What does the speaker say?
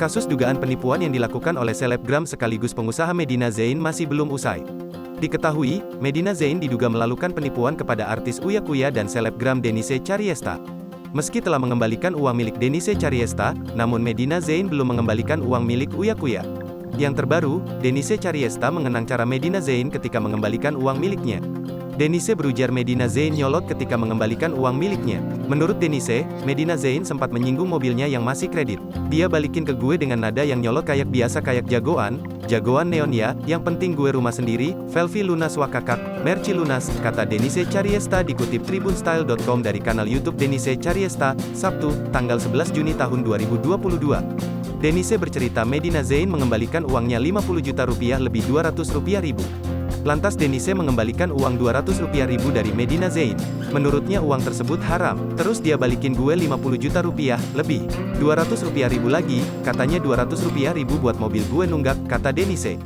Kasus dugaan penipuan yang dilakukan oleh selebgram sekaligus pengusaha Medina Zain masih belum usai. Diketahui, Medina Zain diduga melakukan penipuan kepada artis Uya Kuya dan selebgram Denise Chariesta. Meski telah mengembalikan uang milik Denise Chariesta, namun Medina Zain belum mengembalikan uang milik Uya Kuya. Yang terbaru, Denise Chariesta mengenang cara Medina Zain ketika mengembalikan uang miliknya. Denise berujar Medina Zain nyolot ketika mengembalikan uang miliknya. Menurut Denise, Medina Zain sempat menyinggung mobilnya yang masih kredit. Dia balikin ke gue dengan nada yang nyolot kayak biasa kayak jagoan neon ya, yang penting gue rumah sendiri, Velvi lunas wakakak, merci lunas, kata Denise Chariesta dikutip tribunstyle.com dari kanal YouTube Denise Chariesta, Sabtu, tanggal 11 Juni tahun 2022. Denise bercerita Medina Zain mengembalikan uangnya 50 juta rupiah lebih 200 rupiah ribu. Lantas Denise mengembalikan uang 200 rupiah ribu dari Medina Zain. Menurutnya uang tersebut haram, terus dia balikin gue 50 juta rupiah, lebih 200 rupiah ribu lagi, katanya 200 rupiah ribu buat mobil gue nunggak, kata Denise.